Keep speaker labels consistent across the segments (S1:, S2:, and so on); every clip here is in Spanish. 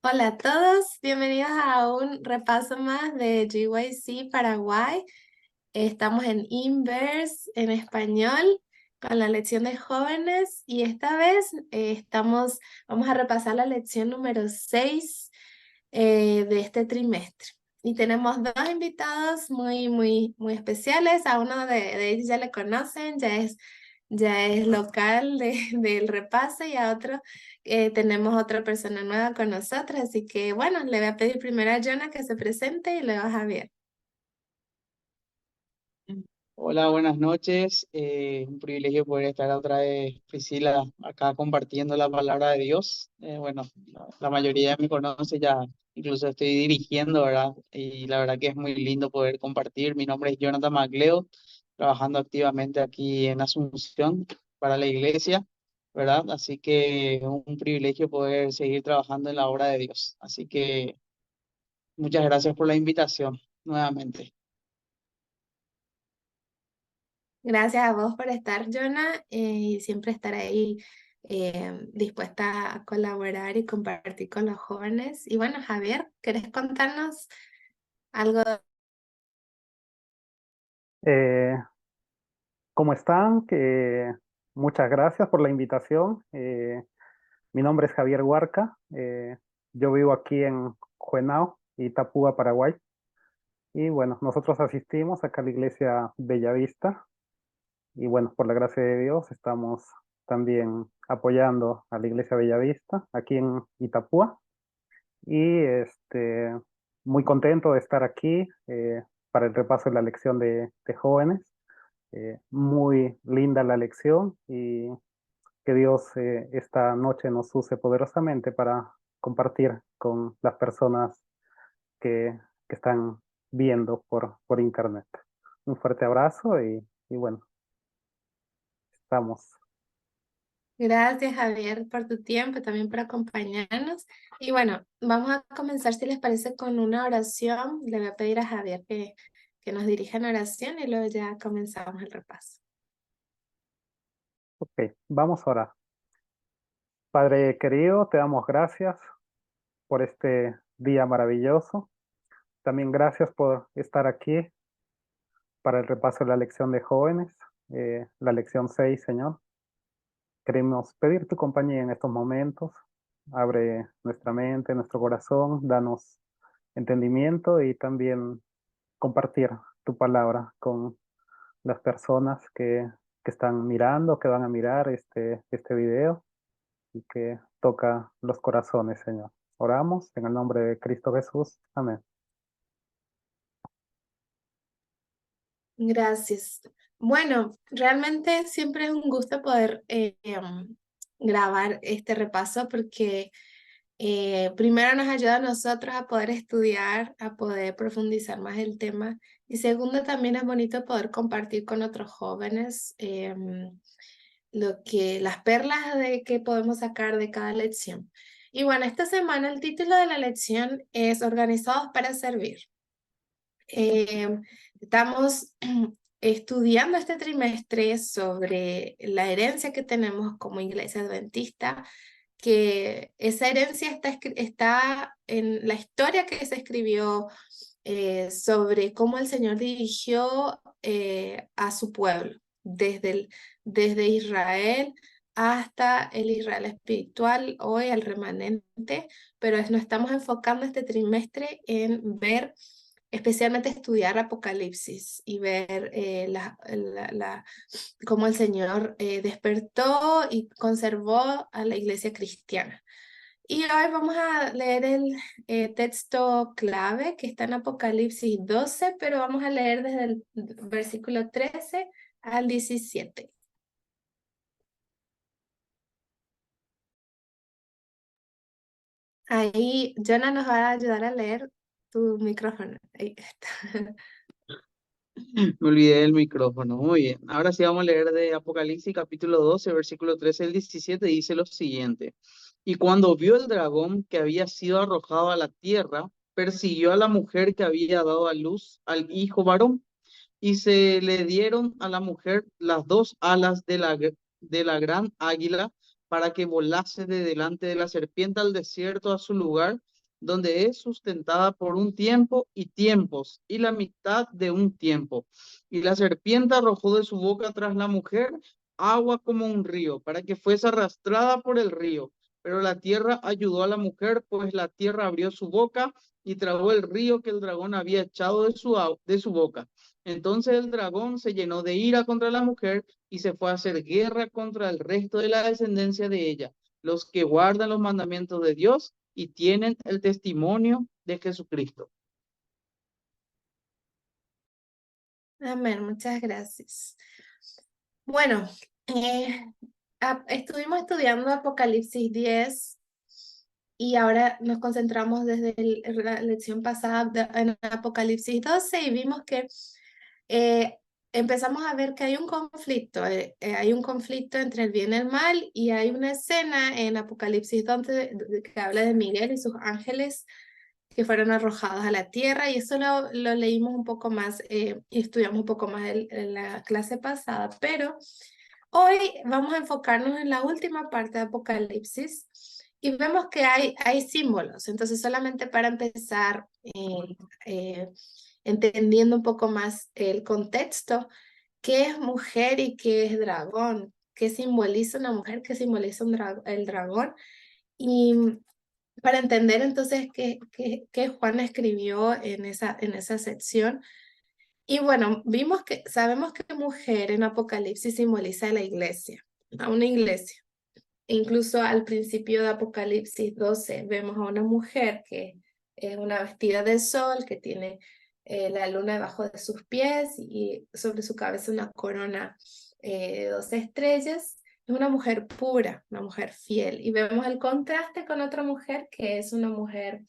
S1: Hola a todos, bienvenidos a un repaso más de GYC Paraguay. Estamos en Inverse en español con la lección de jóvenes y esta vez vamos a repasar la lección número 6 de este trimestre. Y tenemos dos invitados muy especiales. A uno de ellos ya le conocen, ya es local del repaso, y a otro tenemos otra persona nueva con nosotros. Así que bueno, le voy a pedir primero a Jonah que se presente y luego a Javier.
S2: Hola, buenas noches. Un privilegio poder estar otra vez, Priscila, acá compartiendo la palabra de Dios. Bueno, la mayoría me conoce ya, incluso estoy dirigiendo, ¿verdad? Y la verdad que es muy lindo poder compartir. Mi nombre es Jonathan Macleo, trabajando activamente aquí en Asunción para la iglesia, ¿verdad? Así que es un privilegio poder seguir trabajando en la obra de Dios. Así que muchas gracias por la invitación nuevamente.
S1: Gracias a vos por estar, Jonah, y siempre estar ahí dispuesta a colaborar y compartir con los jóvenes. Y bueno, Javier, ¿querés contarnos algo?
S3: Eh, ¿Cómo están? Muchas gracias por la invitación. Mi nombre es Javier Huarca. Yo vivo aquí en Juenao, Itapúa, Paraguay. Y bueno, nosotros asistimos acá a la iglesia Bellavista. Y bueno, por la gracia de Dios, estamos también apoyando a la iglesia Bellavista aquí en Itapúa. Y muy contento de estar aquí para el repaso de la lección de jóvenes. Muy linda la lección y que Dios esta noche nos use poderosamente para compartir con las personas que, que están viendo por internet. Un fuerte abrazo y bueno, estamos.
S1: Gracias, Javier, por tu tiempo, también por acompañarnos. Y bueno, vamos a comenzar, si les parece, con una oración. Le voy a pedir a Javier que nos dirija en oración y luego ya comenzamos el repaso.
S3: Ok, vamos a orar. Padre querido, te damos gracias por este día maravilloso. También gracias por estar aquí para el repaso de la lección de jóvenes, la lección 6, Señor. Queremos pedir tu compañía en estos momentos. Abre nuestra mente, nuestro corazón, danos entendimiento y también compartir tu palabra con las personas que están mirando, que van a mirar este video y que toca los corazones, Señor. Oramos en el nombre de Cristo Jesús. Amén.
S1: Gracias. Bueno, realmente siempre es un gusto poder grabar este repaso porque primero nos ayuda a nosotros a poder estudiar, a poder profundizar más el tema, y segundo también es bonito poder compartir con otros jóvenes las perlas de que podemos sacar de cada lección. Y bueno, esta semana el título de la lección es Organizados para Servir. Estamos estudiando este trimestre sobre la herencia que tenemos como iglesia adventista, que esa herencia está en la historia que se escribió sobre cómo el Señor dirigió a su pueblo, desde Israel hasta el Israel espiritual, hoy el remanente, pero nos estamos enfocando este trimestre en ver, especialmente estudiar Apocalipsis y ver cómo el Señor despertó y conservó a la iglesia cristiana. Y hoy vamos a leer el texto clave que está en Apocalipsis 12, pero vamos a leer desde el versículo 13 al 17. Ahí Jonah nos va a ayudar a leer tu micrófono. Ahí está.
S2: Me olvidé del micrófono. Muy bien. Ahora sí vamos a leer de Apocalipsis capítulo 12, versículo 13 al 17. Dice lo siguiente. Y cuando vio el dragón que había sido arrojado a la tierra, persiguió a la mujer que había dado a luz al hijo varón. Y se le dieron a la mujer las dos alas de la gran águila para que volase de delante de la serpiente al desierto a su lugar donde es sustentada por un tiempo y tiempos, y la mitad de un tiempo. Y la serpiente arrojó de su boca tras la mujer agua como un río, para que fuese arrastrada por el río. Pero la tierra ayudó a la mujer, pues la tierra abrió su boca y tragó el río que el dragón había echado de su boca. Entonces el dragón se llenó de ira contra la mujer y se fue a hacer guerra contra el resto de la descendencia de ella, los que guardan los mandamientos de Dios y tienen el testimonio de Jesucristo.
S1: Amén, muchas gracias. Bueno, estuvimos estudiando Apocalipsis 10 y ahora nos concentramos desde la lección pasada en Apocalipsis 12 y vimos que empezamos a ver que hay un conflicto entre el bien y el mal, y hay una escena en Apocalipsis 12 que habla de Miguel y sus ángeles que fueron arrojados a la tierra, y eso lo leímos un poco más y estudiamos un poco más en la clase pasada, pero hoy vamos a enfocarnos en la última parte de Apocalipsis y vemos que hay símbolos. Entonces, solamente para empezar, entendiendo un poco más el contexto, ¿qué es mujer y qué es dragón? ¿Qué simboliza una mujer? ¿Qué simboliza el dragón? Y para entender entonces qué Juan escribió en esa sección. Y bueno, sabemos que mujer en Apocalipsis simboliza a la iglesia, a una iglesia. Incluso al principio de Apocalipsis 12 vemos a una mujer que es una vestida de sol, que tiene la luna debajo de sus pies y sobre su cabeza una corona de 12 estrellas. Es una mujer pura, una mujer fiel. Y vemos el contraste con otra mujer que es una mujer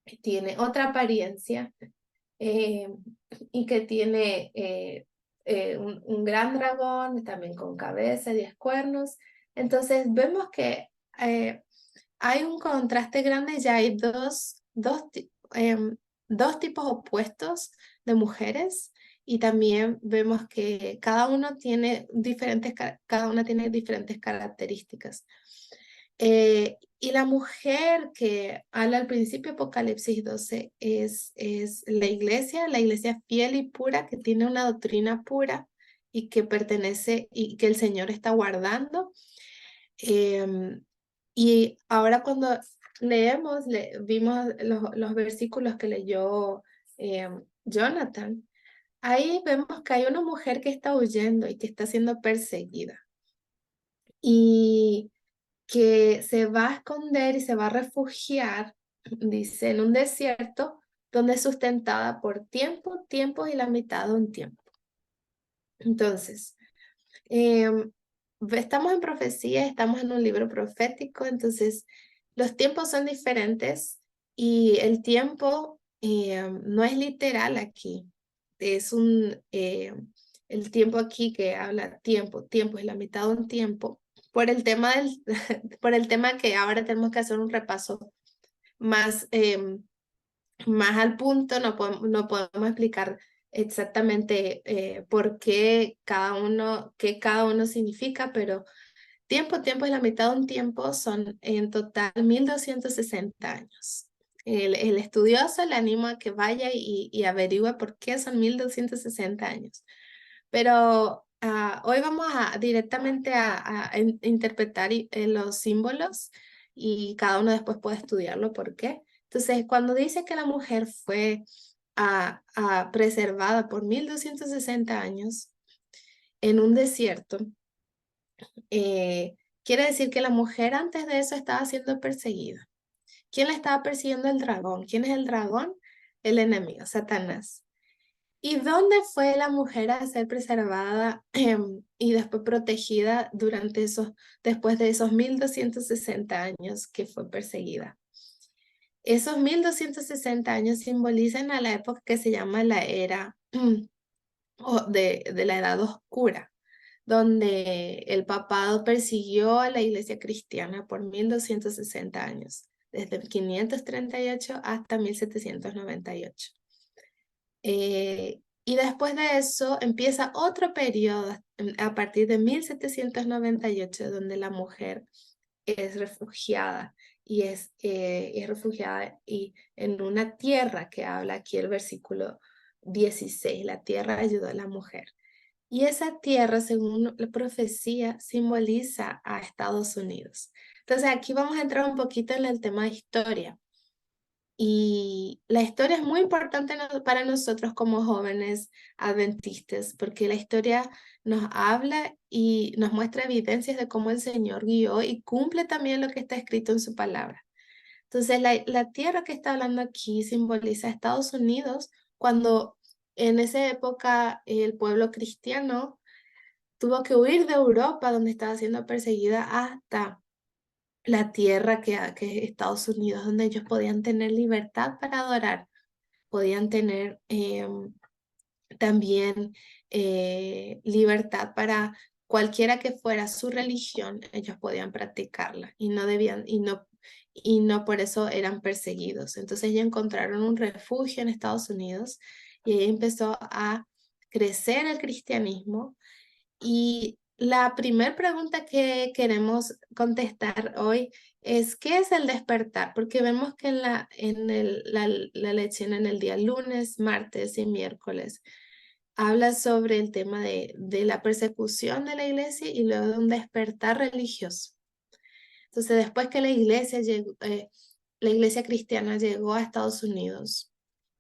S1: que tiene otra apariencia, eh, y que tiene un gran dragón, también con cabeza, 10 cuernos. Entonces vemos que hay un contraste grande, ya hay dos tipos opuestos de mujeres, y también vemos que cada una tiene diferentes características. Y la mujer que habla al principio de Apocalipsis 12 es la iglesia fiel y pura, que tiene una doctrina pura y que pertenece y que el Señor está guardando. Y ahora cuando vimos los versículos que leyó Jonathan, ahí vemos que hay una mujer que está huyendo y que está siendo perseguida, y que se va a esconder y se va a refugiar, dice, en un desierto donde es sustentada por tiempos y la mitad de un tiempo. Entonces, estamos en profecía, estamos en un libro profético, entonces los tiempos son diferentes y el tiempo no es literal aquí. Es el tiempo aquí que habla tiempo es la mitad de un tiempo. Por el tema por el tema que ahora tenemos que hacer un repaso más, más al punto, no podemos explicar exactamente por qué qué cada uno significa, pero tiempo es la mitad de un tiempo, son en total 1260 años. El estudioso le animo a que vaya y averigüe por qué son 1260 años. Pero hoy vamos directamente a interpretar los símbolos, y cada uno después puede estudiarlo por qué. Entonces, cuando dice que la mujer fue preservada por 1260 años en un desierto, quiere decir que la mujer antes de eso estaba siendo perseguida. ¿Quién la estaba persiguiendo? El dragón. ¿Quién es el dragón? El enemigo, Satanás. ¿Y dónde fue la mujer a ser preservada y después protegida después de esos 1260 años que fue perseguida? Esos 1260 años simbolizan a la época que se llama la era de la Edad Oscura, donde el papado persiguió a la iglesia cristiana por 1260 años, desde 538 hasta 1798. Y después de eso empieza otro periodo a partir de 1798, donde la mujer es refugiada y es refugiada y en una tierra que habla aquí el versículo 16, la tierra ayudó a la mujer. Y esa tierra, según la profecía, simboliza a Estados Unidos. Entonces aquí vamos a entrar un poquito en el tema de historia. Y la historia es muy importante para nosotros como jóvenes adventistas, porque la historia nos habla y nos muestra evidencias de cómo el Señor guió y cumple también lo que está escrito en su palabra. Entonces, la tierra que está hablando aquí simboliza a Estados Unidos cuando en esa época el pueblo cristiano tuvo que huir de Europa, donde estaba siendo perseguida, hasta la tierra que es Estados Unidos, donde ellos podían tener libertad para adorar, podían tener también libertad para cualquiera que fuera su religión, ellos podían practicarla y no debían, y no por eso eran perseguidos. Entonces ellos encontraron un refugio en Estados Unidos y ahí empezó a crecer el cristianismo. Y la primera pregunta que queremos contestar hoy es, ¿qué es el despertar? Porque vemos que la lección en el día lunes, martes y miércoles habla sobre el tema de la persecución de la iglesia y luego de un despertar religioso. Entonces, después que la iglesia cristiana llegó a Estados Unidos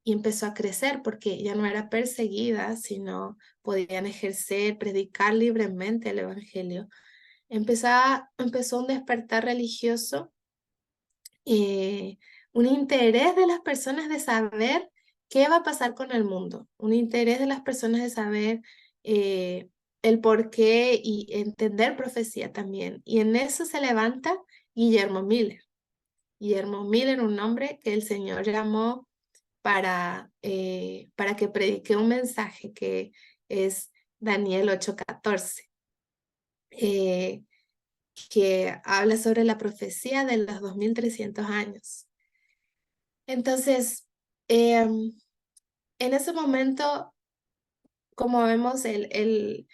S1: y empezó a crecer porque ya no era perseguida, sino podían ejercer, predicar libremente el evangelio. Empezó un despertar religioso, eh, un interés de las personas de saber qué va a pasar con el mundo, un interés de las personas de saber el por qué y entender profecía también. Y en eso se levanta Guillermo Miller. Guillermo Miller, un hombre que el Señor llamó para que predique un mensaje que es Daniel 8:14, eh, que habla sobre la profecía de los 2300 años. Entonces, en ese momento, como vemos, el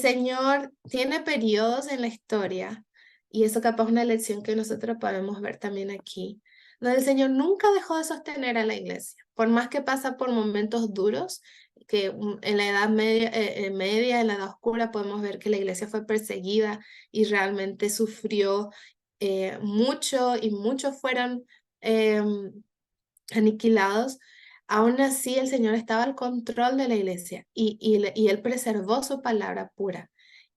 S1: Señor tiene periodos en la historia, y eso capaz es una lección que nosotros podemos ver también aquí, donde el Señor nunca dejó de sostener a la iglesia, por más que pasa por momentos duros, que en la Edad Media, en la Edad Oscura, podemos ver que la iglesia fue perseguida y realmente sufrió mucho, y muchos fueron aniquilados. Aún así el Señor estaba al control de la iglesia y Él preservó su palabra pura.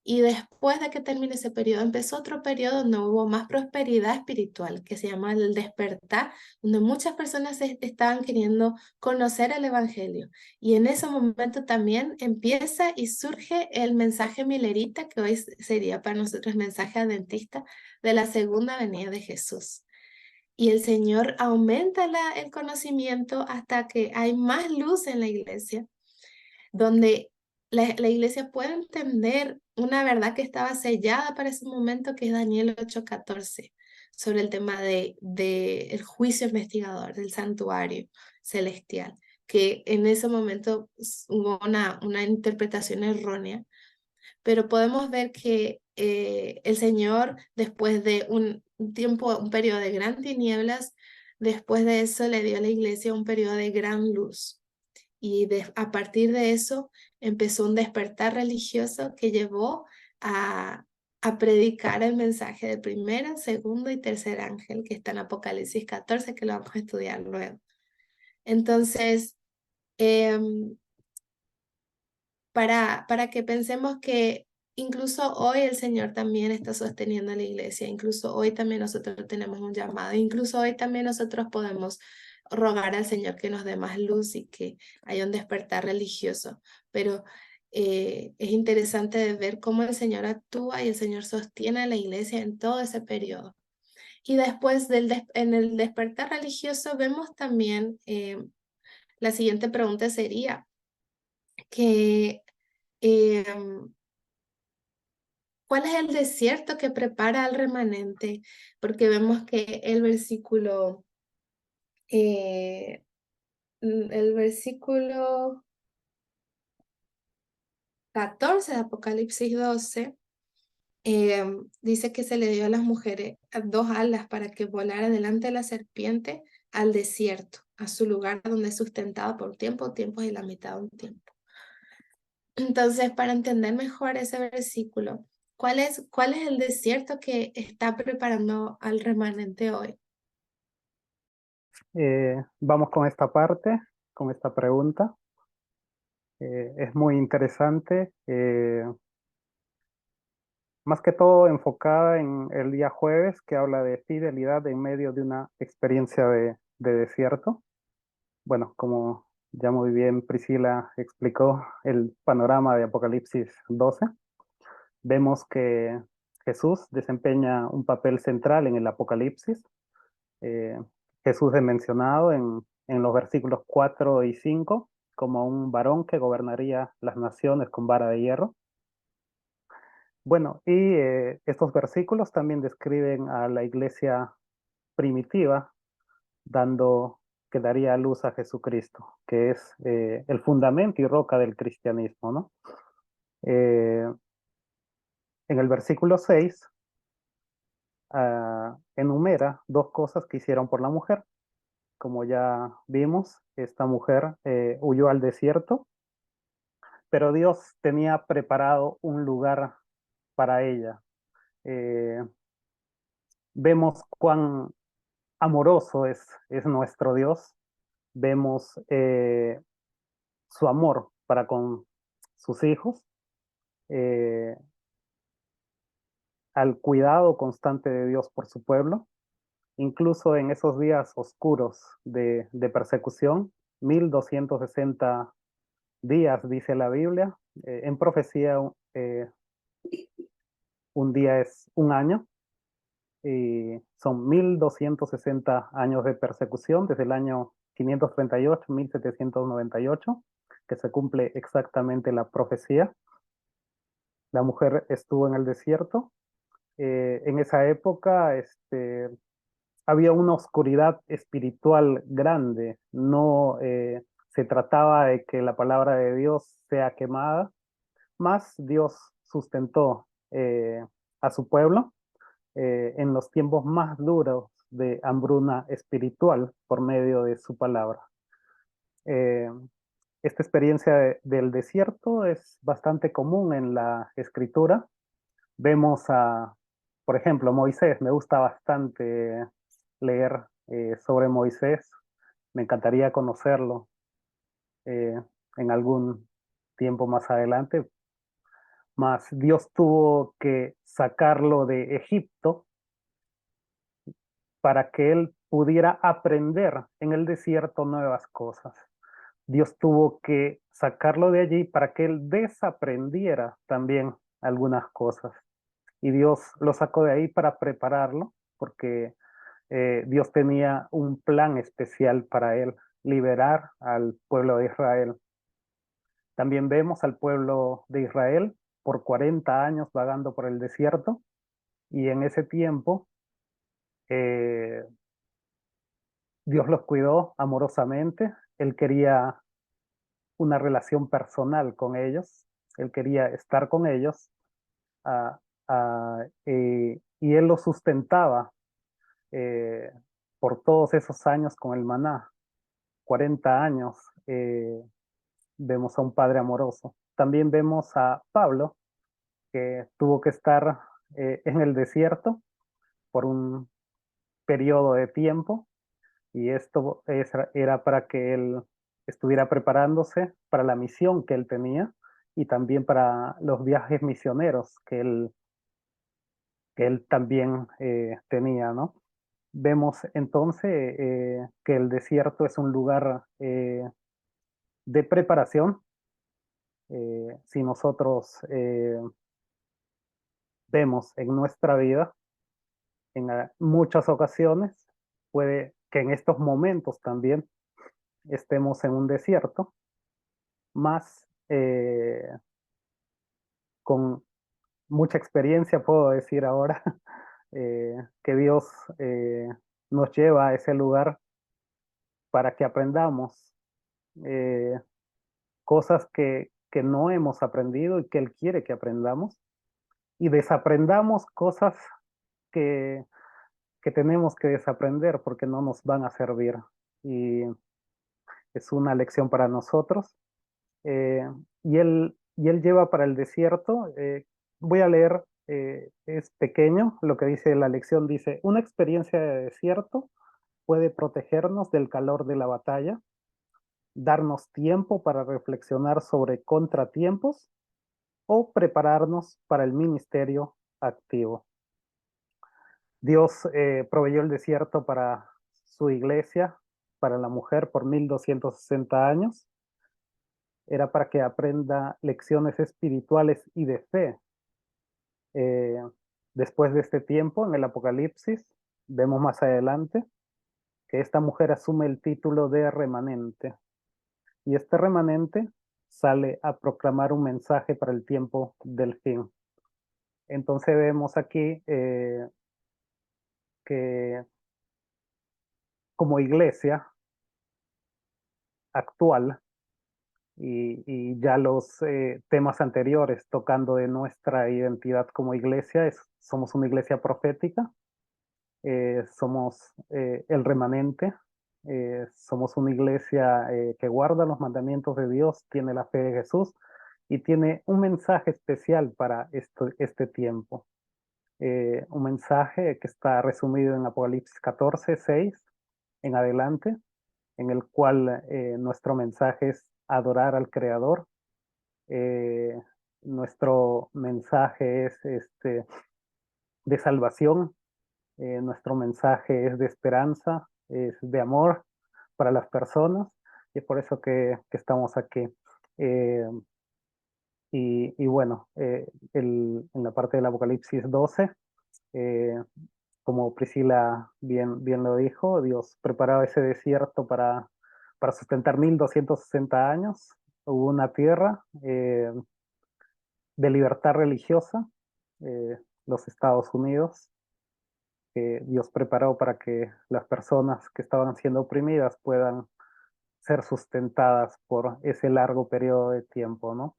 S1: Y después de que termine ese periodo, empezó otro periodo donde hubo más prosperidad espiritual, que se llama el despertar, donde muchas personas estaban queriendo conocer el Evangelio. Y en ese momento también empieza y surge el mensaje milerita, que hoy sería para nosotros mensaje adventista, de la segunda venida de Jesús. Y el Señor aumenta el conocimiento hasta que hay más luz en la iglesia, donde la iglesia puede entender una verdad que estaba sellada para ese momento, que es Daniel 8:14, sobre el tema de el juicio investigador del santuario celestial, que en ese momento hubo una interpretación errónea, pero podemos ver que el Señor, después de un tiempo, un periodo de gran tinieblas, después de eso le dio a la iglesia un periodo de gran luz. Y a partir de eso empezó un despertar religioso que llevó a predicar el mensaje del primer, segundo y tercer ángel, que está en Apocalipsis 14, que lo vamos a estudiar luego. Entonces, para que pensemos que incluso hoy el Señor también está sosteniendo a la iglesia, incluso hoy también nosotros tenemos un llamado, incluso hoy también nosotros podemos rogar al Señor que nos dé más luz y que haya un despertar religioso. Pero es interesante de ver cómo el Señor actúa y el Señor sostiene a la iglesia en todo ese periodo. Y después en el despertar religioso vemos también, la siguiente pregunta sería que ¿cuál es el desierto que prepara al remanente? Porque vemos que eh, el versículo 14 de Apocalipsis 12 Dice que se le dio a las mujeres 2 alas para que volara delante de la serpiente al desierto, a su lugar donde es sustentada por tiempos y la mitad de un tiempo. Entonces, para entender mejor ese versículo, ¿cuál es el desierto que está preparando al remanente hoy?
S3: Vamos con esta parte, con esta pregunta. Es muy interesante, más que todo enfocada en el día jueves, que habla de fidelidad en medio de una experiencia de desierto. Bueno, como ya muy bien Priscila explicó el panorama de Apocalipsis 12, vemos que Jesús desempeña un papel central en el Apocalipsis. Eh, Jesús es mencionado en los versículos 4 y 5 como un varón que gobernaría las naciones con vara de hierro. Bueno, y estos versículos también describen a la iglesia primitiva, dando que daría a luz a Jesucristo, que es el fundamento y roca del cristianismo, ¿no? Eh, en el versículo 6 enumera 2 cosas que hicieron por la mujer. Como ya vimos, esta mujer huyó al desierto, pero Dios tenía preparado un lugar para ella. Eh, Vemos cuán amoroso es nuestro Dios, vemos su amor para con sus hijos, eh, al cuidado constante de Dios por su pueblo, incluso en esos días oscuros de persecución, 1260 días, dice la Biblia. En profecía, un día es un año, y son 1260 años de persecución, desde el año 538, 1798, que se cumple exactamente la profecía. La mujer estuvo en el desierto. En esa época había una oscuridad espiritual grande. No se trataba de que la palabra de Dios sea quemada, más Dios sustentó a su pueblo en los tiempos más duros de hambruna espiritual por medio de su palabra. Eh, esta experiencia del desierto es bastante común en la escritura. Vemos por ejemplo, Moisés. Me gusta bastante leer sobre Moisés. Me encantaría conocerlo eh, en algún tiempo más adelante. Mas Dios tuvo que sacarlo de Egipto para que él pudiera aprender en el desierto nuevas cosas. Dios tuvo que sacarlo de allí para que él desaprendiera también algunas cosas. Y Dios lo sacó de ahí para prepararlo, porque Dios tenía un plan especial para él, liberar al pueblo de Israel. También vemos al pueblo de Israel por 40 años vagando por el desierto, y en ese tiempo eh, Dios los cuidó amorosamente. Él quería una relación personal con ellos, él quería estar con ellos, ah, y él los sustentaba eh, por todos esos años con el maná. 40 años, vemos a un padre amoroso. También vemos a Pablo, que tuvo que estar en el desierto por un periodo de tiempo, y esto era para que él estuviera preparándose para la misión que él tenía, y también para los viajes misioneros que él también tenía, ¿no? Vemos entonces que el desierto es un lugar de preparación. Si nosotros vemos en nuestra vida, en muchas ocasiones, puede que en estos momentos también estemos en un desierto, más con mucha experiencia puedo decir ahora que Dios nos lleva a ese lugar para que aprendamos eh, cosas que no hemos aprendido y que Él quiere que aprendamos. y desaprendamos cosas que, que tenemos que desaprender porque no nos van a servir. Y es una lección para nosotros. Eh, y él lleva para el desierto, voy a leer, es pequeño, lo que dice la lección, dice, una experiencia de desierto puede protegernos del calor de la batalla, darnos tiempo para reflexionar sobre contratiempos o prepararnos para el ministerio activo. Dios proveyó el desierto para su iglesia, para la mujer, por 1260 años. Era para que aprenda lecciones espirituales y de fe. Eh, Después de este tiempo, en el Apocalipsis, vemos más adelante que esta mujer asume el título de remanente. Y este remanente sale a proclamar un mensaje para el tiempo del fin. Entonces vemos aquí que como iglesia actual y ya los temas anteriores tocando de nuestra identidad como iglesia, somos una iglesia profética, somos el remanente, somos una iglesia que guarda los mandamientos de Dios, tiene la fe de Jesús y tiene un mensaje especial para este tiempo. Un mensaje que está resumido en Apocalipsis 14, 6 en adelante, en el cual nuestro mensaje es adorar al Creador. Eh, Nuestro mensaje es de salvación, nuestro mensaje es de esperanza, es de amor para las personas, y es por eso que estamos aquí. Eh, y bueno, en la parte del Apocalipsis 12, eh, como Priscila bien lo dijo, Dios preparaba ese desierto para sustentar 1260 años. Hubo una tierra de libertad religiosa, los Estados Unidos, que Dios preparó para que las personas que estaban siendo oprimidas puedan ser sustentadas por ese largo periodo de tiempo, ¿no?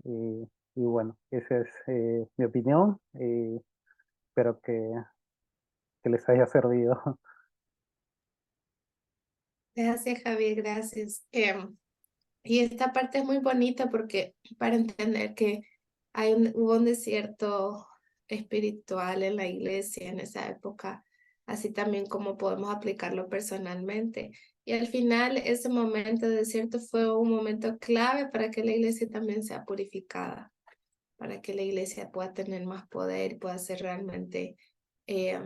S3: Y bueno, esa es mi opinión, y espero que les haya servido.
S1: Gracias, Javier, gracias. Y esta parte es muy bonita porque para entender que hubo un desierto espiritual en la iglesia en esa época, así también como podemos aplicarlo personalmente. Y al final ese momento de desierto fue un momento clave para que la iglesia también sea purificada, para que la iglesia pueda tener más poder y pueda ser realmente eh,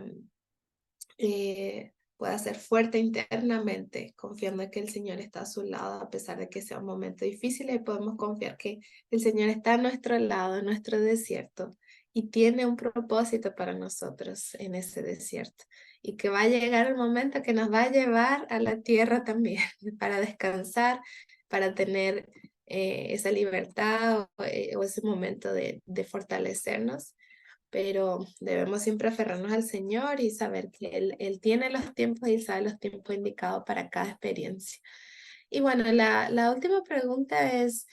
S1: pueda ser fuerte internamente, confiando en que el Señor está a su lado, a pesar de que sea un momento difícil, y podemos confiar que el Señor está a nuestro lado, en nuestro desierto, y tiene un propósito para nosotros en ese desierto, y que va a llegar el momento que nos va a llevar a la tierra también, para descansar, para tener esa libertad o ese momento de fortalecernos, pero debemos siempre aferrarnos al Señor y saber que Él tiene los tiempos y sabe los tiempos indicados para cada experiencia. Y bueno, la última pregunta es,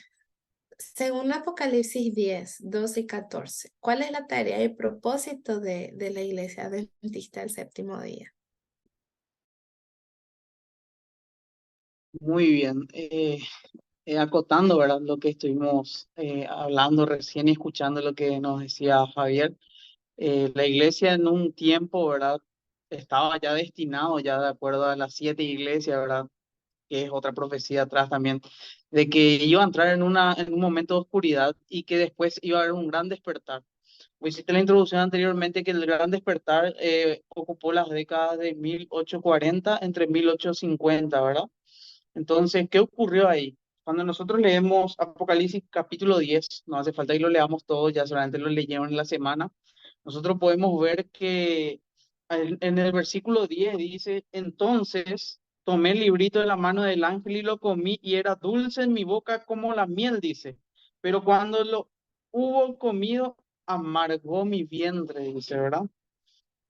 S1: según Apocalipsis 10, 12 y 14, ¿cuál es la tarea y propósito de la Iglesia Adventista del Séptimo Día?
S2: Muy bien. Acotando, ¿verdad? Lo que estuvimos hablando recién y escuchando lo que nos decía Javier. La iglesia en un tiempo, ¿verdad? Estaba ya destinado, ya de acuerdo a las 7 iglesias, ¿verdad? Que es otra profecía atrás también, de que iba a entrar en un momento de oscuridad y que después iba a haber un gran despertar. Pues hiciste la introducción anteriormente que el gran despertar ocupó las décadas de 1840 entre 1850, ¿verdad? Entonces, ¿qué ocurrió ahí? Cuando nosotros leemos Apocalipsis capítulo 10, no hace falta que lo leamos todo, ya solamente lo leyeron en la semana, nosotros podemos ver que en el versículo 10 dice, entonces tomé el librito de la mano del ángel y lo comí y era dulce en mi boca como la miel, dice, pero cuando lo hubo comido, amargó mi vientre, dice, ¿verdad?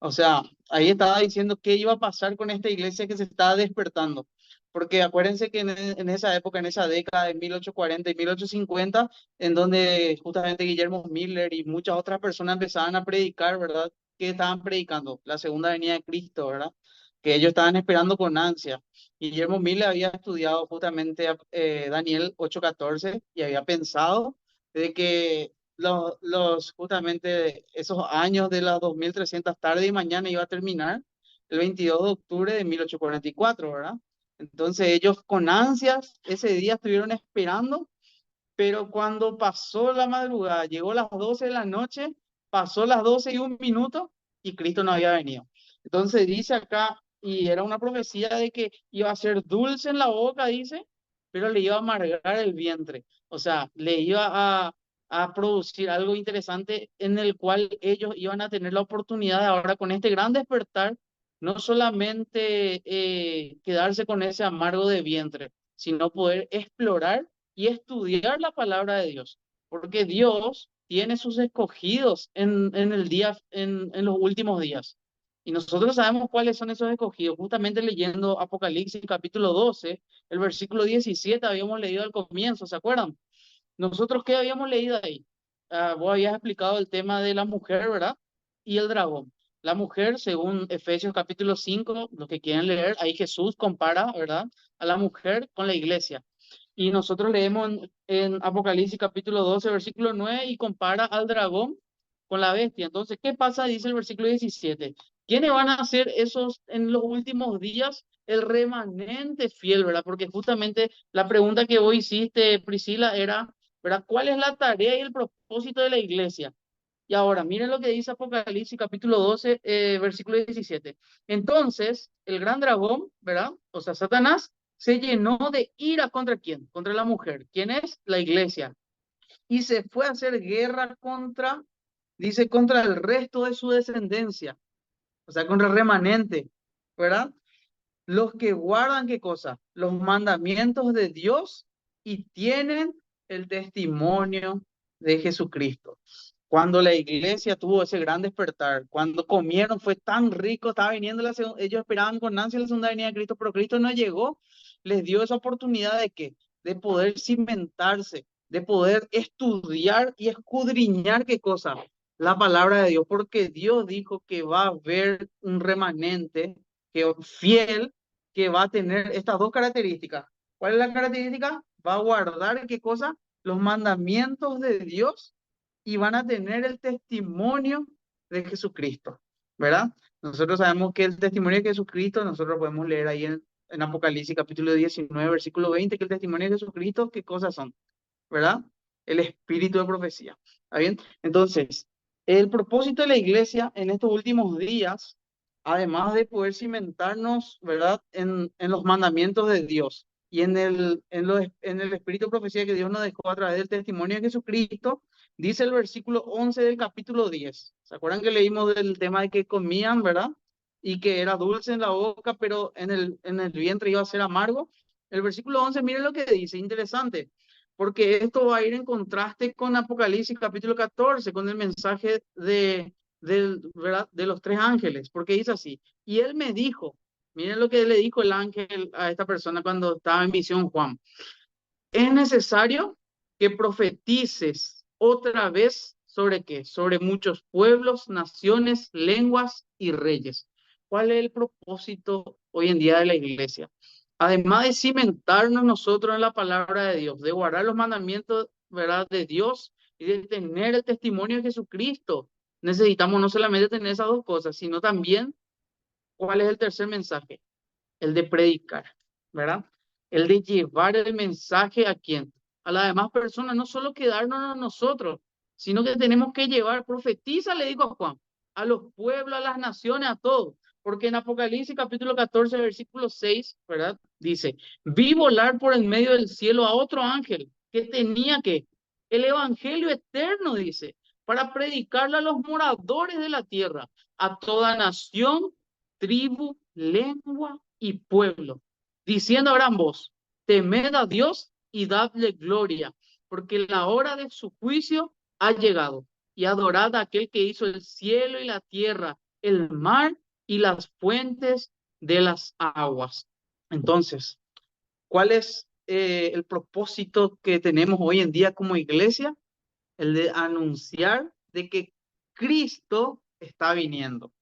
S2: O sea, ahí estaba diciendo qué iba a pasar con esta iglesia que se estaba despertando. Porque acuérdense que en esa época, en esa década de 1840 y 1850, en donde justamente Guillermo Miller y muchas otras personas empezaban a predicar, ¿verdad? ¿Qué estaban predicando? La segunda venida de Cristo, ¿verdad? Que ellos estaban esperando con ansia. Guillermo Miller había estudiado justamente Daniel 8:14 y había pensado de que justamente esos años de las 2300 tarde y mañana iba a terminar el 22 de octubre de 1844, ¿verdad? Entonces ellos con ansias ese día estuvieron esperando, pero cuando pasó la madrugada, llegó las 12 de la noche, pasó las 12:01 y Cristo no había venido. Entonces dice acá, y era una profecía de que iba a ser dulce en la boca, dice, pero le iba a amargar el vientre. O sea, le iba a producir algo interesante en el cual ellos iban a tener la oportunidad de ahora con este gran despertar, no solamente quedarse con ese amargo de vientre, sino poder explorar y estudiar la palabra de Dios, porque Dios tiene sus escogidos en el día, en los últimos días. Y nosotros sabemos cuáles son esos escogidos. Justamente leyendo Apocalipsis capítulo 12, el versículo 17 habíamos leído al comienzo, ¿se acuerdan? Nosotros, ¿qué habíamos leído ahí? Vos habías explicado el tema de la mujer, ¿verdad? Y el dragón. La mujer, según Efesios capítulo 5, los que quieren leer, ahí Jesús compara, ¿verdad? A la mujer con la iglesia. Y nosotros leemos en Apocalipsis capítulo 12, versículo 9, y compara al dragón con la bestia. Entonces, ¿qué pasa? Dice el versículo 17. ¿Quiénes van a ser esos en los últimos días? El remanente fiel, ¿verdad? Porque justamente la pregunta que vos hiciste, Priscila, era, ¿verdad? ¿Cuál es la tarea y el propósito de la iglesia? Y ahora, miren lo que dice Apocalipsis capítulo 12, versículo 17. Entonces, el gran dragón, ¿verdad? O sea, Satanás se llenó de ira contra quién? Contra la mujer. ¿Quién es? La iglesia. Y se fue a hacer guerra contra, dice, contra el resto de su descendencia. O sea, contra el remanente, ¿verdad? Los que guardan, ¿qué cosa? Los mandamientos de Dios y tienen el testimonio de Jesucristo. Cuando la iglesia tuvo ese gran despertar, cuando comieron, fue tan rico, estaba viniendo ellos esperaban con ansia la segunda venida de Cristo, pero Cristo no llegó, les dio esa oportunidad de qué? De poder cimentarse, de poder estudiar y escudriñar qué cosa, la palabra de Dios, porque Dios dijo que va a haber un remanente que fiel que va a tener estas dos características. ¿Cuál es la característica? Va a guardar qué cosa? Los mandamientos de Dios y van a tener el testimonio de Jesucristo, ¿verdad? Nosotros sabemos que el testimonio de Jesucristo, nosotros podemos leer ahí en Apocalipsis capítulo 19, versículo 20, que el testimonio de Jesucristo, ¿qué cosas son? ¿Verdad? El espíritu de profecía. ¿Está bien? Entonces, el propósito de la iglesia en estos últimos días, además de poder cimentarnos, ¿verdad? En los mandamientos de Dios y en el espíritu de profecía que Dios nos dejó a través del testimonio de Jesucristo, dice el versículo 11 del capítulo 10. ¿Se acuerdan que leímos del tema de que comían, ¿verdad? Y que era dulce en la boca, pero en el vientre iba a ser amargo. El versículo 11, miren lo que dice, interesante, porque esto va a ir en contraste con Apocalipsis capítulo 14, con el mensaje ¿verdad? De los tres ángeles, porque dice así, y él me dijo, miren lo que le dijo el ángel a esta persona cuando estaba en visión Juan, es necesario que profetices otra vez sobre qué, sobre muchos pueblos, naciones, lenguas y reyes. ¿Cuál es el propósito hoy en día de la iglesia? Además de cimentarnos nosotros en la palabra de Dios, de guardar los mandamientos, ¿verdad? De Dios y de tener el testimonio de Jesucristo, necesitamos no solamente tener esas dos cosas, sino también, ¿cuál es el tercer mensaje? El de predicar, ¿verdad? El de llevar el mensaje a quién? A las demás personas, no solo quedarnos a nosotros, sino que tenemos que llevar, profetiza, le digo a Juan, a los pueblos, a las naciones, a todos. Porque en Apocalipsis capítulo 14, versículo 6, ¿verdad? Dice, vi volar por el medio del cielo a otro ángel que tenía que, el evangelio eterno, dice, para predicarle a los moradores de la tierra, a toda nación, tribu, lengua y pueblo, diciendo a gran voz, temed a Dios y dadle gloria, porque la hora de su juicio ha llegado, y adorad a aquel que hizo el cielo y la tierra el mar y las fuentes de las aguas. Entonces, ¿cuál es el propósito que tenemos hoy en día como iglesia? El de anunciar de que Cristo está viniendo.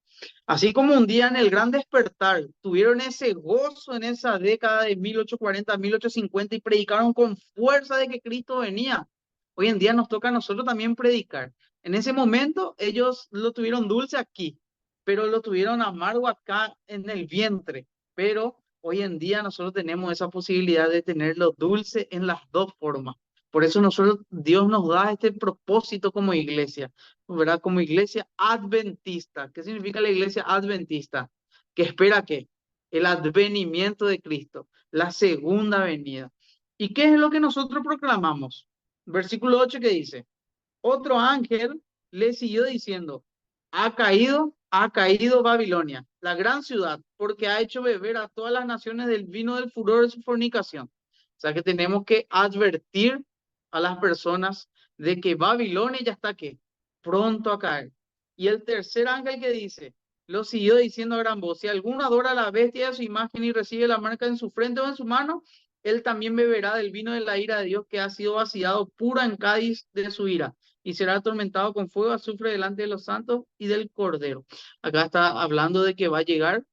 S2: Así como un día en el Gran Despertar tuvieron ese gozo en esa década de 1840, 1850 y predicaron con fuerza de que Cristo venía. Hoy en día nos toca a nosotros también predicar. En ese momento ellos lo tuvieron dulce aquí, pero lo tuvieron amargo acá en el vientre. Pero hoy en día nosotros tenemos esa posibilidad de tenerlo dulce en las dos formas. Por eso nosotros, Dios nos da este propósito como iglesia, ¿verdad? Como iglesia adventista. ¿Qué significa la iglesia adventista? Que espera ¿qué? El advenimiento de Cristo, la segunda venida. ¿Y qué es lo que nosotros proclamamos? Versículo 8 que dice, otro ángel le siguió diciendo, ha caído Babilonia, la gran ciudad, porque ha hecho beber a todas las naciones del vino del furor de su fornicación. O sea que tenemos que advertir a las personas de que Babilonia ya está ¿qué? Pronto a caer. Y el tercer ángel que dice, lo siguió diciendo a gran voz, si alguno adora a la bestia de su imagen y recibe la marca en su frente o en su mano, él también beberá del vino de la ira de Dios que ha sido vaciado pura en cádiz de su ira y será atormentado con fuego, azufre delante de los santos y del Cordero. Acá está hablando de que va a llegar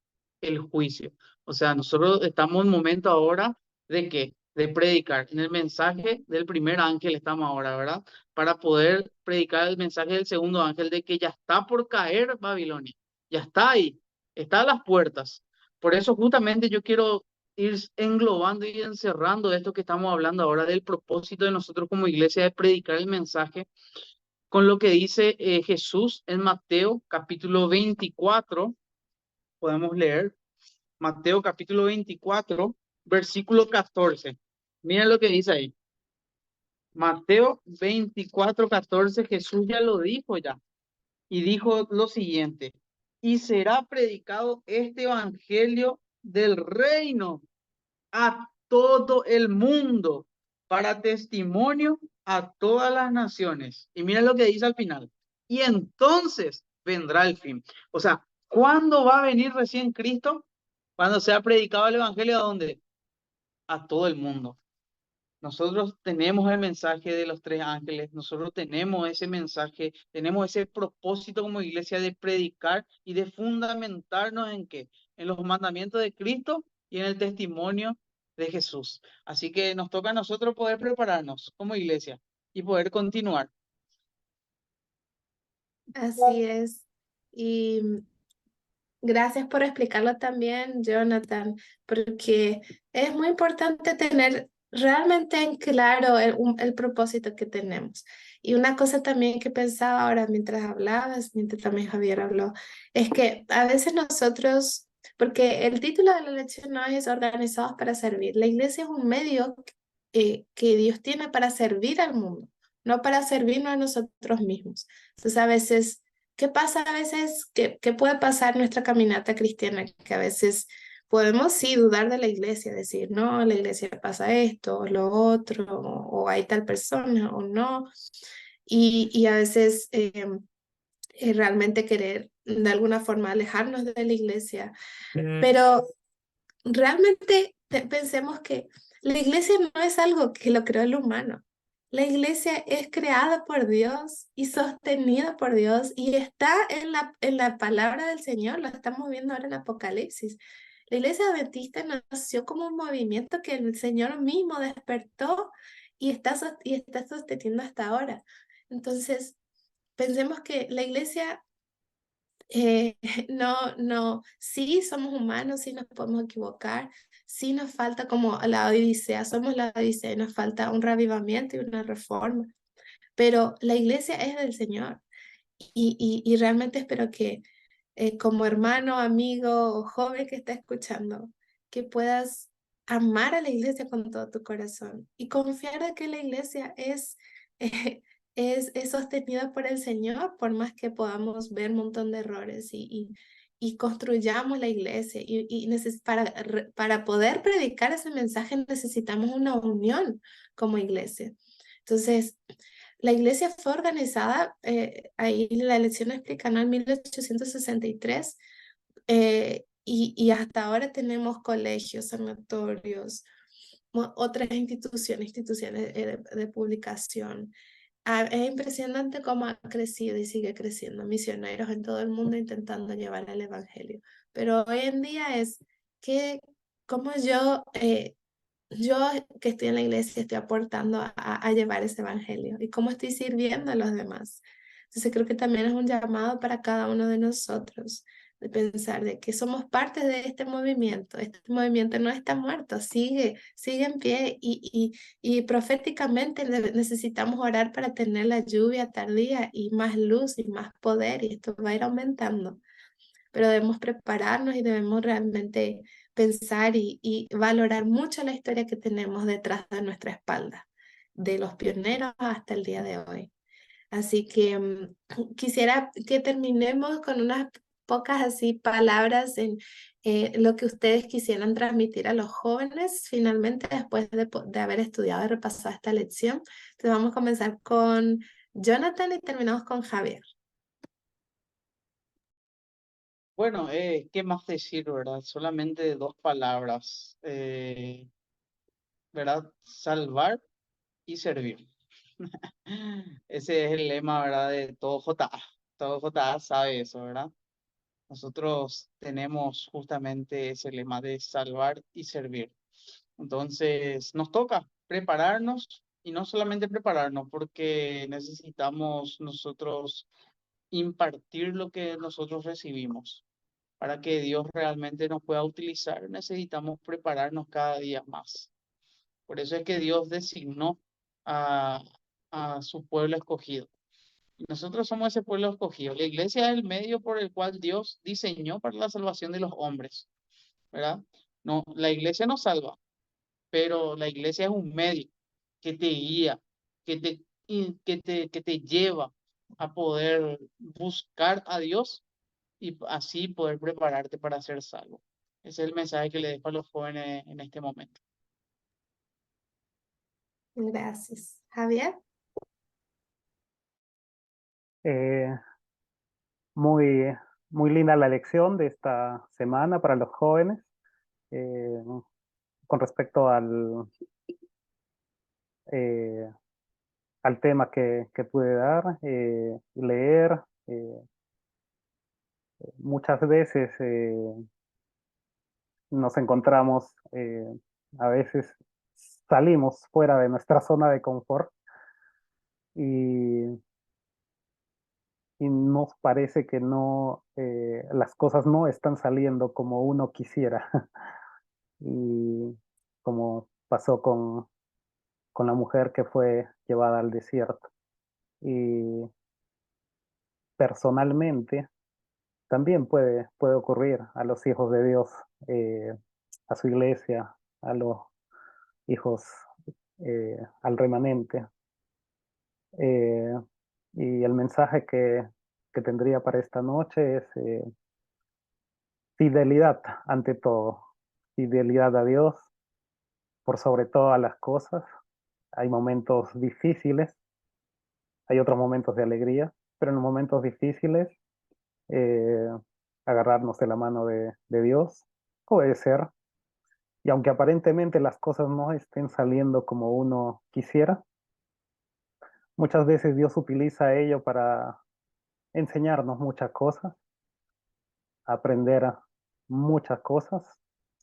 S2: el juicio. O sea, nosotros estamos en un momento ahora de qué? De predicar. En el mensaje del primer ángel estamos ahora, ¿verdad? Para poder predicar el mensaje del segundo ángel de que ya está por caer Babilonia. Ya está ahí, está a las puertas. Por eso justamente yo quiero ir englobando y encerrando esto que estamos hablando ahora del propósito de nosotros como iglesia de predicar el mensaje con lo que dice Jesús en Mateo capítulo 24. Podemos leer Mateo capítulo 24, versículo 14. Miren lo que dice ahí. Mateo 24, 14, Jesús ya lo dijo ya. Y dijo lo siguiente, y será predicado este evangelio del reino a todo el mundo para testimonio a todas las naciones. Y mira lo que dice al final. Y entonces vendrá el fin. O sea, ¿cuándo va a venir recién Cristo? Cuando sea predicado el evangelio, ¿a dónde? A todo el mundo. Nosotros tenemos el mensaje de los tres ángeles, nosotros tenemos ese mensaje, tenemos ese propósito como iglesia de predicar y de fundamentarnos en qué, en los mandamientos de Cristo y en el testimonio de Jesús. Así que nos toca a nosotros poder prepararnos como iglesia y poder continuar.
S1: Así es. Y gracias por explicarlo también, Jonathan, porque es muy importante tener realmente en claro el propósito que tenemos. Y una cosa también que pensaba ahora mientras hablabas, mientras también Javier habló, es que a veces nosotros, porque el título de la lección no es Organizados para Servir, la iglesia es un medio que Dios tiene para servir al mundo, no para servirnos a nosotros mismos. Entonces a veces ¿qué pasa a veces? ¿Qué puede pasar en nuestra caminata cristiana? Que a veces podemos sí dudar de la iglesia, decir, no, la iglesia pasa esto, o lo otro, o hay tal persona, o no. Y a veces realmente querer de alguna forma alejarnos de la iglesia. Pero realmente pensemos que la iglesia no es algo que lo creó el humano. La iglesia es creada por Dios y sostenida por Dios y está en la palabra del Señor, lo estamos viendo ahora en Apocalipsis. La iglesia adventista nació como un movimiento que el Señor mismo despertó y está sosteniendo hasta ahora. Entonces, pensemos que la iglesia no, sí somos humanos, sí nos podemos equivocar, sí nos falta como la Odisea, somos la Odisea, nos falta un revivamiento y una reforma, pero la iglesia es del Señor y realmente espero que como hermano, amigo o joven que está escuchando, que puedas amar a la iglesia con todo tu corazón y confiar de que la iglesia eh, es sostenida por el Señor, por más que podamos ver un montón de errores y construyamos la iglesia. Para poder predicar ese mensaje necesitamos una unión como iglesia. Entonces, la iglesia fue organizada, ahí la lección explica, ¿no? En 1863, y hasta ahora tenemos colegios, sanatorios, otras instituciones de publicación. Es impresionante cómo ha crecido y sigue creciendo, misioneros en todo el mundo intentando llevar el evangelio. Pero hoy en día es que, como yo que estoy en la iglesia estoy aportando a llevar ese evangelio y cómo estoy sirviendo a los demás. Entonces creo que también es un llamado para cada uno de nosotros de pensar de que somos parte de este movimiento. Este movimiento no está muerto, sigue en pie y proféticamente necesitamos orar para tener la lluvia tardía y más luz y más poder, y esto va a ir aumentando. Pero debemos prepararnos y debemos realmente pensar y valorar mucho la historia que tenemos detrás de nuestra espalda, de los pioneros hasta el día de hoy. Así que quisiera que terminemos con unas pocas así palabras en lo que ustedes quisieran transmitir a los jóvenes finalmente después de haber estudiado y repasado esta lección. Entonces vamos a comenzar con Jonathan y terminamos con Javier.
S2: Bueno, ¿qué más decir, verdad? Solamente dos palabras, ¿verdad? Salvar y servir. Ese es el lema, ¿verdad? De todo JA. Todo JA sabe eso, ¿verdad? Nosotros tenemos justamente ese lema de salvar y servir. Entonces, nos toca prepararnos y no solamente prepararnos, porque necesitamos nosotros impartir lo que nosotros recibimos. Para que Dios realmente nos pueda utilizar, necesitamos prepararnos cada día más. Por eso es que Dios designó a, a su pueblo escogido. Y nosotros somos ese pueblo escogido. La iglesia es el medio por el cual Dios diseñó para la salvación de los hombres, ¿verdad? No, la iglesia no salva, pero la iglesia es un medio que te guía, que te lleva a poder buscar a Dios y así poder prepararte para ser salvo. Ese es el mensaje que le dejo a los jóvenes en este momento.
S1: Gracias. Javier.
S3: Eh, muy, muy linda la lección de esta semana para los jóvenes. Eh, con respecto eh, al tema que pude dar y leer, muchas veces nos encontramos, a veces salimos fuera de nuestra zona de confort y, y nos parece que no, las cosas no están saliendo como uno quisiera. Y como pasó con la mujer que fue llevada al desierto. Y personalmente también puede ocurrir a los hijos de Dios, a su iglesia, a los hijos, al remanente. Eh, y el mensaje que tendría para esta noche es fidelidad ante todo, fidelidad a Dios por sobre todas las cosas. Hay momentos difíciles, hay otros momentos de alegría, pero en los momentos difíciles, eh, agarrarnos de la mano de Dios, obedecer, y aunque aparentemente las cosas no estén saliendo como uno quisiera, muchas veces Dios utiliza ello para enseñarnos muchas cosas, aprender muchas cosas.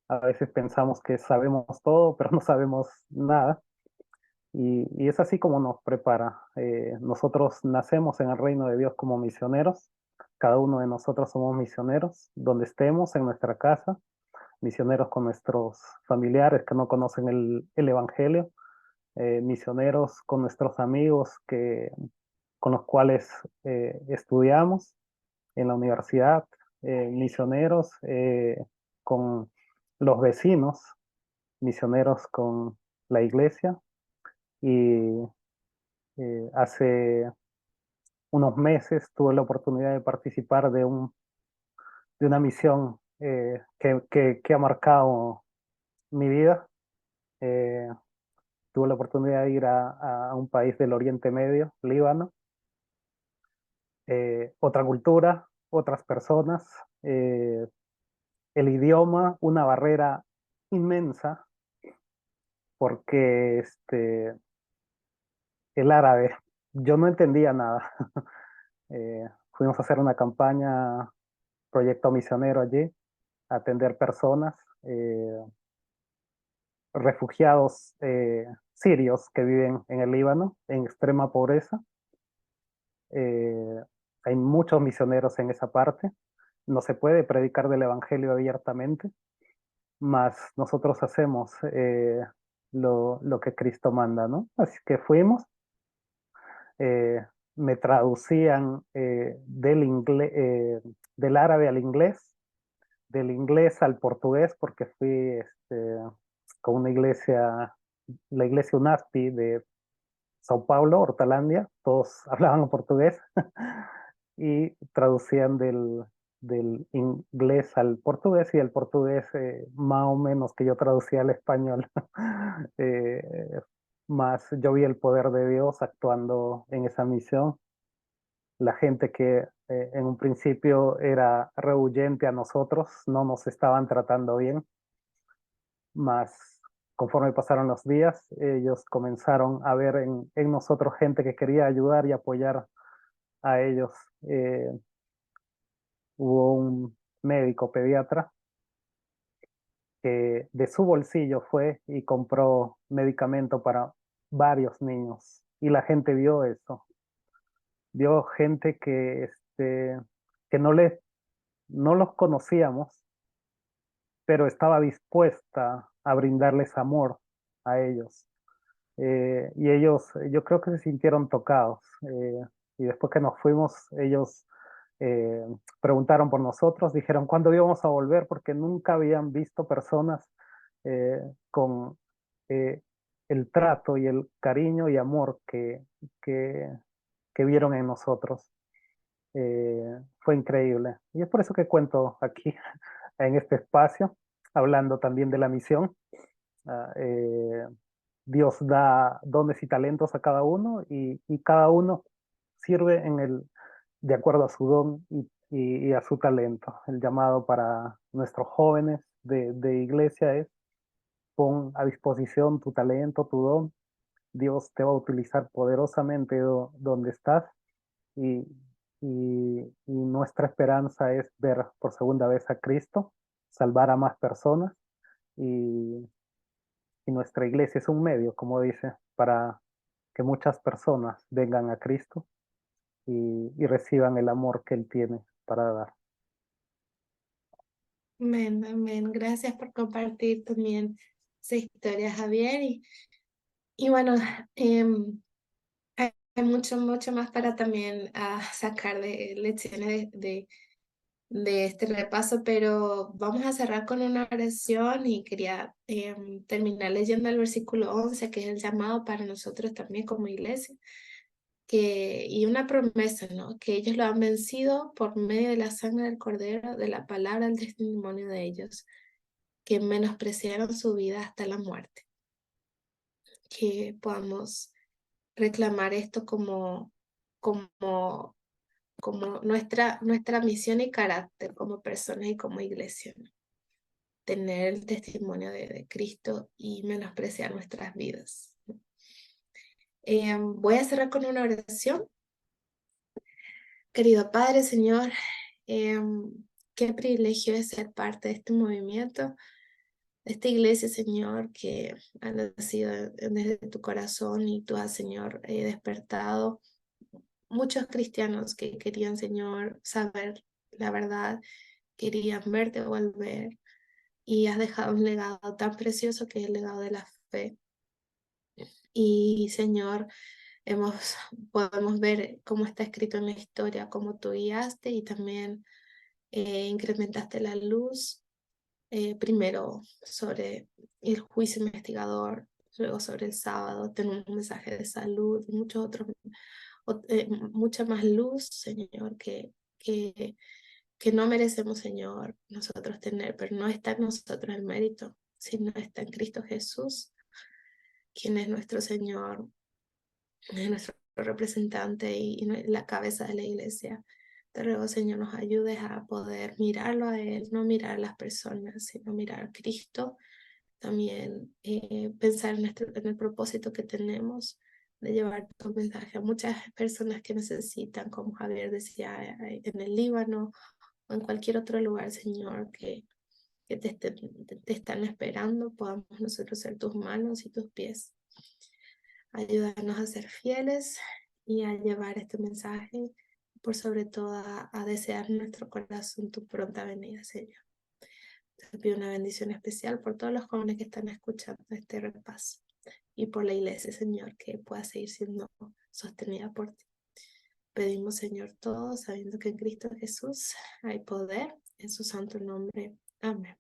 S3: A veces pensamos que sabemos todo, pero no sabemos nada. Y es así como nos prepara. Nosotros nacemos en el reino de Dios como misioneros. Cada uno de nosotros somos misioneros, donde estemos, en nuestra casa, misioneros con nuestros familiares que no conocen el Evangelio, misioneros con nuestros amigos con los cuales estudiamos en la universidad, misioneros con los vecinos, misioneros con la iglesia. Y hace unos meses tuve la oportunidad de participar de una misión que ha marcado mi vida. Eh, tuve la oportunidad de ir a un país del Oriente Medio, Líbano. Otra cultura, otras personas, el idioma, una barrera inmensa, porque el árabe, yo no entendía nada. Fuimos a hacer una campaña, proyecto misionero allí, a atender personas, refugiados sirios que viven en el Líbano, en extrema pobreza. Hay muchos misioneros en esa parte. No se puede predicar del evangelio abiertamente, mas nosotros hacemos lo que Cristo manda, ¿no? Así que fuimos, eh, me traducían del árabe al inglés, del inglés al portugués, porque fui con una iglesia, la iglesia UNASPI de Sao Paulo, Hortalandia, todos hablaban portugués y traducían del inglés al portugués y el portugués más o menos que yo traducía al español. Eh, Más yo vi el poder de Dios actuando en esa misión. La gente que en un principio era rehuyente a nosotros, no nos estaban tratando bien, más conforme pasaron los días, ellos comenzaron a ver en nosotros gente que quería ayudar y apoyar a ellos. Eh, Hubo un médico pediatra que de su bolsillo fue y compró medicamento para varios niños. Y la gente vio eso, vio gente que no los conocíamos, pero estaba dispuesta a brindarles amor a ellos. Y ellos, yo creo que se sintieron tocados. Y después que nos fuimos, ellos eh, preguntaron por nosotros, dijeron cuándo íbamos a volver, porque nunca habían visto personas con eh, el trato y el cariño y amor que, que vieron en nosotros. Fue increíble. Y es por eso que cuento aquí, en este espacio, hablando también de la misión. Ah, Dios da dones y talentos a cada uno y cada uno sirve de acuerdo a su don y a su talento. El llamado para nuestros jóvenes de iglesia es: pon a disposición tu talento, tu don. Dios te va a utilizar poderosamente donde estás y, y nuestra esperanza es ver por segunda vez a Cristo, salvar a más personas y, y nuestra iglesia es un medio, como dice, para que muchas personas vengan a Cristo y reciban el amor que Él tiene para dar.
S1: Amén, amén. Gracias por compartir también esa historia, Javier. Y bueno, hay mucho, mucho más para también sacar de lecciones de este repaso, pero vamos a cerrar con una oración y quería terminar leyendo el versículo 11, que es el llamado para nosotros también como iglesia, y una promesa, ¿no? Que ellos lo han vencido por medio de la sangre del Cordero, de la palabra del testimonio de ellos, que menospreciaron su vida hasta la muerte. Que podamos reclamar esto como nuestra misión y carácter como personas y como iglesia, ¿no? Tener el testimonio de Cristo y menospreciar nuestras vidas. Voy a cerrar con una oración. Querido Padre, Señor, qué privilegio es ser parte de este movimiento, de esta iglesia, Señor, que ha nacido desde tu corazón y tú has, Señor, despertado muchos cristianos que querían, Señor, saber la verdad, querían verte volver y has dejado un legado tan precioso que es el legado de la fe. Y, Señor, podemos ver cómo está escrito en la historia, cómo tú guiaste y también incrementaste la luz, primero sobre el juicio investigador, luego sobre el sábado, tenemos un mensaje de salud y muchos otros, mucha más luz, Señor, que no merecemos, Señor, nosotros tener, pero no está en nosotros el mérito, sino está en Cristo Jesús. quien es nuestro Señor, es nuestro representante y la cabeza de la iglesia. Te ruego, Señor, nos ayudes a poder mirarlo a Él, no mirar a las personas, sino mirar a Cristo. También pensar en el propósito que tenemos de llevar tu mensaje a muchas personas que necesitan, como Javier decía, en el Líbano o en cualquier otro lugar, Señor, que te están esperando. Podamos nosotros ser tus manos y tus pies. Ayúdanos a ser fieles y a llevar este mensaje, por sobre todo a desear en nuestro corazón tu pronta venida, Señor. Te pido una bendición especial por todos los jóvenes que están escuchando este repaso y por la iglesia, Señor, que pueda seguir siendo sostenida por ti. Pedimos, Señor, todo sabiendo que en Cristo Jesús hay poder, en su santo nombre. Amén.